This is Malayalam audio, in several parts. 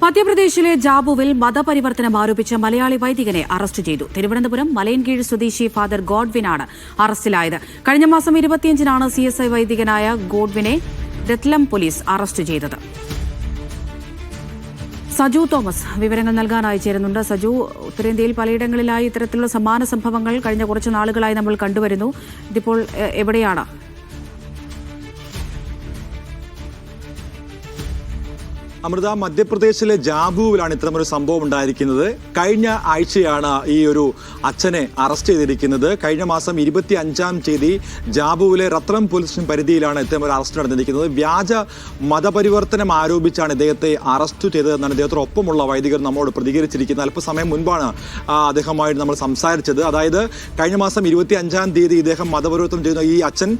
മധ്യപ്രദേശിലെ ജാബുവിൽ മതപരിവർത്തനം ആരോപിച്ച മലയാളി വൈദികനെ അറസ്റ്റ് ചെയ്തു. തിരുവനന്തപുരം മലയൻകീഴ് സ്വദേശി ഫാദർ ഗോഡ്വിനാണ് അറസ്റ്റിലായത്. കഴിഞ്ഞ മാസം 25-നാണ് CSI വൈദികനായ ഗോഡ്വിനെ രത്ലം പോലീസ് അറസ്റ്റ് ചെയ്തത്. സജു തോമസ് വിവരങ്ങൾ നൽകാനായി ചേരുന്നുണ്ട്. സജു, ഉത്തരേന്ത്യയിൽ പലയിടങ്ങളിലായി ഇത്തരത്തിലുള്ള സമാന സംഭവങ്ങൾ കഴിഞ്ഞ കുറച്ച് നാളുകളായി നമ്മൾ കണ്ടുവരുന്നു. ഇതിപ്പോൾ എവിടെയാണ്? അമൃത, മധ്യപ്രദേശിലെ ജാബുവിലാണ് ഇത്തരമൊരു സംഭവം ഉണ്ടായിരിക്കുന്നത്. കഴിഞ്ഞ ആഴ്ചയാണ് ഈ ഒരു അച്ഛനെ അറസ്റ്റ് ചെയ്തിരിക്കുന്നത്. കഴിഞ്ഞ മാസം 25-ാം തീയതി ജാബുവിലെ രത്ലം പോലീസ് സ്റ്റേഷൻ പരിധിയിലാണ് ഇത്തരമൊരു അറസ്റ്റ് നടന്നിരിക്കുന്നത്. വ്യാജ മതപരിവർത്തനം ആരോപിച്ചാണ് ഇദ്ദേഹത്തെ അറസ്റ്റ് ചെയ്തതെന്നാണ് ഇദ്ദേഹത്തോടൊപ്പമുള്ള വൈദികർ നമ്മോട് പ്രതികരിച്ചിരിക്കുന്നത്. അല്പസമയം മുൻപാണ് അദ്ദേഹമായിട്ട് നമ്മൾ സംസാരിച്ചത്. അതായത് കഴിഞ്ഞ മാസം 25-ാം തീയതി ഇദ്ദേഹം മതപരിവർത്തനം ചെയ്യുന്ന ഈ അച്ഛൻ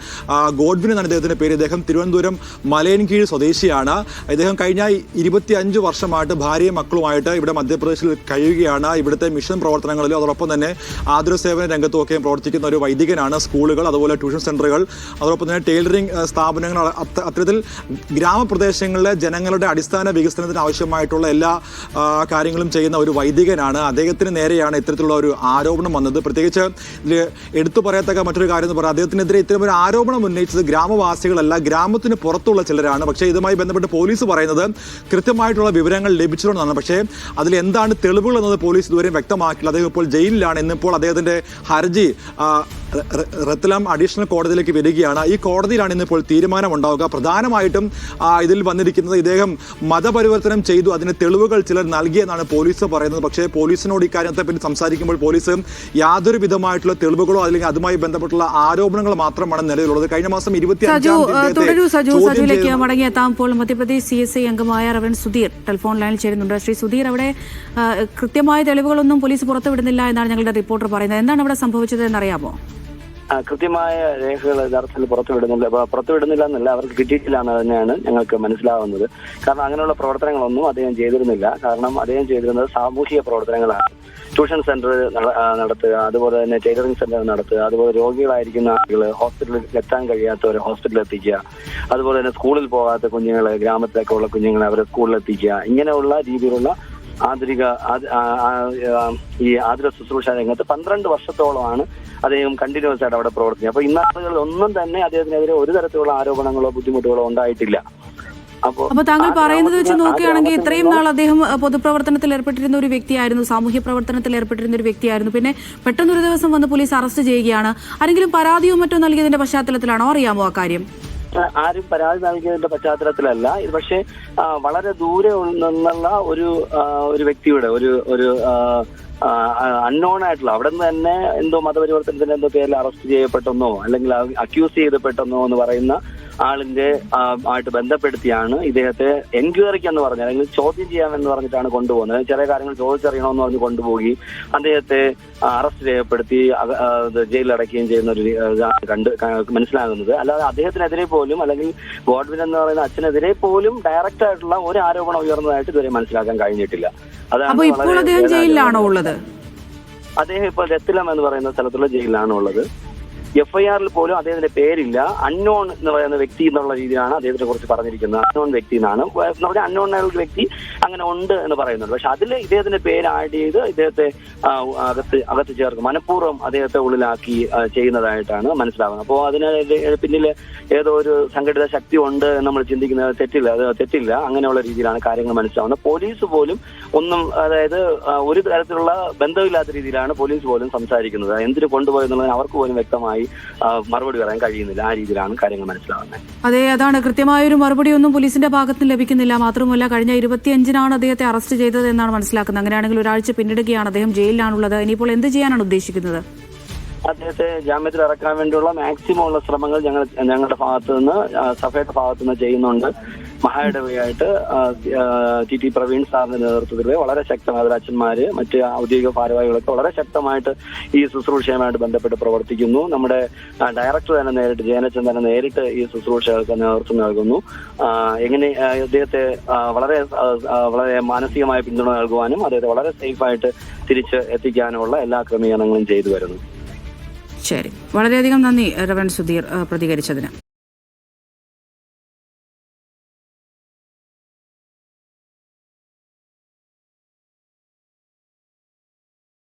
ഗോഡ്വിൻ എന്നാണ് ഇദ്ദേഹത്തിന്റെ പേര്. ഇദ്ദേഹം തിരുവനന്തപുരം മലയൻകീഴ് സ്വദേശിയാണ്. ഇദ്ദേഹം കഴിഞ്ഞ 25 വർഷമായിട്ട് ഭാര്യയും മക്കളുമായിട്ട് ഇവിടെ മധ്യപ്രദേശിൽ കഴിയുകയാണ്. ഇവിടുത്തെ മിഷൻ പ്രവർത്തനങ്ങളിലും അതോടൊപ്പം തന്നെ ആതുര സേവന രംഗത്തുമൊക്കെയും പ്രവർത്തിക്കുന്ന ഒരു വൈദികനാണ്. സ്കൂളുകൾ, അതുപോലെ ട്യൂഷൻ സെന്ററുകൾ, അതോടൊപ്പം തന്നെ ടൈലറിംഗ് സ്ഥാപനങ്ങൾ, അത്തരത്തിൽ ഗ്രാമപ്രദേശങ്ങളിലെ ജനങ്ങളുടെ അടിസ്ഥാന വികസനത്തിന് ആവശ്യമായിട്ടുള്ള എല്ലാ കാര്യങ്ങളും ചെയ്യുന്ന ഒരു വൈദികനാണ്. അദ്ദേഹത്തിന് നേരെയാണ് ഇത്തരത്തിലുള്ള ഒരു ആരോപണം വന്നത്. പ്രത്യേകിച്ച് എടുത്തു പറയത്തക്ക മറ്റൊരു കാര്യം എന്ന് പറഞ്ഞാൽ അദ്ദേഹത്തിനെതിരെ ഇത്തരം ഒരു ആരോപണം ഉന്നയിച്ചത് ഗ്രാമവാസികളല്ല, ഗ്രാമത്തിന് പുറത്തുള്ള ചിലരാണ്. പക്ഷേ ഇതുമായി ബന്ധപ്പെട്ട് പോലീസ് പറയുന്നത് കൃത്യമായിട്ടുള്ള വിവരങ്ങൾ ലഭിച്ചിട്ടുണ്ടെന്നാണ്. പക്ഷേ അതിൽ എന്താണ് തെളിവുകൾ എന്നത് പോലീസ് ഇതുവരെ വ്യക്തമാക്കില്ല. അദ്ദേഹം ഇപ്പോൾ ജയിലിലാണ്. ഇന്നിപ്പോൾ അദ്ദേഹത്തിന്റെ ഹർജി രത്ലം അഡീഷണൽ കോടതിയിലേക്ക് വരികയാണ്. ഈ കോടതിയിലാണ് ഇന്നിപ്പോൾ തീരുമാനമുണ്ടാവുക. പ്രധാനമായിട്ടും ഇതിൽ വന്നിരിക്കുന്നത് ഇദ്ദേഹം മതപരിവർത്തനം ചെയ്തു, അതിന് തെളിവുകൾ ചിലർ നൽകിയെന്നാണ് പോലീസ് പറയുന്നത്. പക്ഷേ പോലീസിനോട് ഇക്കാര്യത്തെ പറ്റി സംസാരിക്കുമ്പോൾ പോലീസ് യാതൊരു വിധമായിട്ടുള്ള തെളിവുകളോ അല്ലെങ്കിൽ അതുമായി ബന്ധപ്പെട്ടുള്ള ആരോപണങ്ങൾ മാത്രമാണ് നിലവിലുള്ളത്. കഴിഞ്ഞ മാസം 25-ാം മടങ്ങിയെത്താമ്പോൾ മധ്യപ്രദേശ് CSI അംഗമായ റവൻ സുധീർ ടെലിഫോൺ ലൈനിൽ ചേരുന്നുണ്ട്. ശ്രീ സുധീർ, അവിടെ കൃത്യമായ തെളിവുകളൊന്നും പോലീസ് പുറത്തുവിടുന്നില്ല എന്നാണ് ഞങ്ങളുടെ റിപ്പോർട്ടർ പറയുന്നത്. എന്താണ് അവിടെ സംഭവിച്ചത് എന്നറിയാമോ? കൃത്യമായ രേഖകൾ യഥാർത്ഥത്തിൽ പുറത്തുവിടുന്നില്ല എന്നല്ല, അവർക്ക് കിട്ടിയിട്ടില്ല എന്ന് തന്നെയാണ് ഞങ്ങൾക്ക് മനസ്സിലാവുന്നത്. കാരണം അങ്ങനെയുള്ള പ്രവർത്തനങ്ങളൊന്നും അദ്ദേഹം ചെയ്തിരുന്നില്ല. കാരണം അദ്ദേഹം ചെയ്തിരുന്നത് സാമൂഹിക പ്രവർത്തനങ്ങളാണ്. ട്യൂഷൻ സെന്റർ നടത്തുക, അതുപോലെ തന്നെ ടൈലറിംഗ് സെന്റർ നടത്തുക, അതുപോലെ രോഗികളായിരിക്കുന്ന ആളുകൾ ഹോസ്പിറ്റലിൽ എത്താൻ കഴിയാത്തവരെ ഹോസ്പിറ്റലിൽ എത്തിക്കുക, അതുപോലെ തന്നെ സ്കൂളിൽ പോകാത്ത കുഞ്ഞുങ്ങളെ, ഗ്രാമത്തിലൊക്കെ ഉള്ള കുഞ്ഞുങ്ങളെ അവരെ സ്കൂളിൽ എത്തിക്കുക, ഇങ്ങനെയുള്ള രീതിയിലുള്ള ഈ ആതുര ശുശ്രൂഷ രംഗത്ത് 12 വർഷത്തോളമാണ് അദ്ദേഹം കണ്ടിന്യൂസ് ആയിട്ട് അവിടെ പ്രവർത്തിക്കുക. അപ്പൊ ഇന്നാളുകളിൽ ഒന്നും തന്നെ അദ്ദേഹത്തിനെതിരെ ഒരു തരത്തിലുള്ള ആരോപണങ്ങളോ ബുദ്ധിമുട്ടുകളോ ഉണ്ടായിട്ടില്ല. അപ്പൊ താങ്കൾ പറയുന്നത് വെച്ച് നോക്കുകയാണെങ്കിൽ ഇത്രയും നാൾ അദ്ദേഹം പൊതുപ്രവർത്തനത്തിൽ ഏർപ്പെട്ടിരുന്ന ഒരു വ്യക്തിയായിരുന്നു, സാമൂഹ്യ പ്രവർത്തനത്തിൽ ഏർപ്പെട്ടിരുന്ന ഒരു വ്യക്തിയായിരുന്നു. പിന്നെ പെട്ടെന്നൊരു ദിവസം വന്ന് പോലീസ് അറസ്റ്റ് ചെയ്യുകയാണ്. ആരെങ്കിലും പരാതിയോ മറ്റോ നൽകിയതിന്റെ പശ്ചാത്തലത്തിലാണോ? അറിയാമോ ആ കാര്യം? ആരും പരാതി നൽകിയതിന്റെ പശ്ചാത്തലത്തിലല്ല ഇത്. പക്ഷേ വളരെ ദൂരെ നിന്നുള്ള ഒരു വ്യക്തിയുടെ ഒരു അൺനോൺ ആയിട്ടുള്ള അവിടെ നിന്ന് തന്നെ എന്തോ മതപരിവർത്തനത്തിന്റെ എന്തോ പേരിൽ അറസ്റ്റ് ചെയ്യപ്പെട്ടെന്നോ അല്ലെങ്കിൽ അക്യൂസ് ചെയ്യപ്പെട്ടെന്നോ എന്ന് പറയുന്ന ആളിന്റെ ആയിട്ട് ബന്ധപ്പെടുത്തിയാണ് ഇദ്ദേഹത്തെ എൻക്വയറിക്ക് എന്ന് പറഞ്ഞാൽ അല്ലെങ്കിൽ ചോദ്യം ചെയ്യാമെന്ന് പറഞ്ഞിട്ടാണ് കൊണ്ടുപോകുന്നത്. ചെറിയ കാര്യങ്ങൾ ചോദിച്ചറിയണമെന്ന് പറഞ്ഞ് കൊണ്ടുപോവുകയും അദ്ദേഹത്തെ അറസ്റ്റ് ചെയ്യപ്പെടുത്തി ജയിലിലടക്കുകയും ചെയ്യുന്ന ഒരു മനസ്സിലാകുന്നത്. അല്ലാതെ അദ്ദേഹത്തിനെതിരെ പോലും അല്ലെങ്കിൽ ഗോഡ്വിൻ എന്ന് പറയുന്ന അച്ഛനെതിരെ പോലും ഡയറക്റ്റ് ആയിട്ടുള്ള ഒരു ആരോപണം ഉയർന്നതായിട്ട് ഇതുവരെ മനസ്സിലാക്കാൻ കഴിഞ്ഞിട്ടില്ല. അതാണ് അദ്ദേഹം ജയിലിലാണോ ഉള്ളത്? അദ്ദേഹം ഇപ്പോൾ രത്ലം എന്ന് പറയുന്ന സ്ഥലത്തുള്ള ജയിലിലാണ് ഉള്ളത്. FIR-ൽ പോലും അദ്ദേഹത്തിന്റെ പേരില്ല. അൺനോൺ എന്ന് പറയുന്ന വ്യക്തി എന്നുള്ള രീതിയിലാണ് അദ്ദേഹത്തിനെ കുറിച്ച് പറഞ്ഞിരിക്കുന്നത്. അൺനോൺ വ്യക്തി എന്നാണ്. അൺനോൺ ആയിട്ടുള്ള വ്യക്തി അങ്ങനെ ഉണ്ട് എന്ന് പറയുന്നുണ്ട്. പക്ഷെ അതിൽ ഇദ്ദേഹത്തിന്റെ പേര് ആഡ് ചെയ്ത് ഇദ്ദേഹത്തെ അകത്ത് ചേർക്കും, മനഃപൂർവ്വം അദ്ദേഹത്തെ ഉള്ളിലാക്കി ചെയ്യുന്നതായിട്ടാണ് മനസ്സിലാവുന്നത്. അപ്പോൾ അതിന് പിന്നിൽ ഏതോ ഒരു സംഘടിത ശക്തി ഉണ്ട് എന്ന് നമ്മൾ ചിന്തിക്കുന്നത് തെറ്റില്ല. അങ്ങനെയുള്ള രീതിയിലാണ് കാര്യങ്ങൾ മനസ്സിലാവുന്നത്. പോലീസ് പോലും ഒന്നും, അതായത് ഒരു തരത്തിലുള്ള ബന്ധമില്ലാത്ത രീതിയിലാണ് പോലീസ് പോലും സംസാരിക്കുന്നത്. എന്തിനു കൊണ്ടുപോയെന്നുള്ളതിന് അവർക്ക് പോലും വ്യക്തമായി മറുപടി പറയാൻ കഴിയുന്നില്ല. ആ രീതിയിലാണ് കാര്യങ്ങൾ മനസ്സിലാവുന്നത്. അതെ, അതാണ്. കൃത്യമായൊരു മറുപടി ഒന്നും പോലീസിന്റെ ഭാഗത്ത് ലഭിക്കുന്നില്ല. മാത്രമല്ല കഴിഞ്ഞ 25-നാണ് അദ്ദേഹത്തെ അറസ്റ്റ് ചെയ്തത് എന്നാണ് മനസ്സിലാക്കുന്നത്. അങ്ങനെയാണെങ്കിൽ ഒരാഴ്ച പിന്നിടുകയാണ്, അദ്ദേഹം ജയിലിലാണുള്ളത്. ഇനിയിപ്പോൾ എന്ത് ചെയ്യാനാണ് ഉദ്ദേശിക്കുന്നത്? അദ്ദേഹത്തെ ജാമ്യത്തിൽ ഇറക്കാൻ വേണ്ടിയുള്ള മാക്സിമം ഉള്ള ശ്രമങ്ങൾ ഞങ്ങളുടെ ഭാഗത്തു നിന്ന്, സഭയുടെ ഭാഗത്തു നിന്ന് ചെയ്യുന്നുണ്ട്. മഹായിടവയായിട്ട് TT പ്രവീൺ സാറിന്റെ നേതൃത്വത്തിൽ വളരെ ശക്തമായ അച്ഛന്മാര്, മറ്റ് ഔദ്യോഗിക ഭാരവാഹികളൊക്കെ വളരെ ശക്തമായിട്ട് ഈ ശുശ്രൂഷയുമായിട്ട് ബന്ധപ്പെട്ട് പ്രവർത്തിക്കുന്നു. നമ്മുടെ ഡയറക്ടർ തന്നെ നേരിട്ട്, ജയനച്ചൻ തന്നെ നേരിട്ട് ഈ ശുശ്രൂഷകൾക്ക് നേതൃത്വം നൽകുന്നു. എങ്ങനെ അദ്ദേഹത്തെ വളരെ മാനസികമായ പിന്തുണ നൽകുവാനും അദ്ദേഹത്തെ വളരെ സേഫായിട്ട് തിരിച്ച് എത്തിക്കാനുമുള്ള എല്ലാ ക്രമീകരണങ്ങളും ചെയ്തു വരുന്നു. ശരി, വളരെയധികം നന്ദി റവൻ സുധീർ പ്രതികരിച്ചതിന്.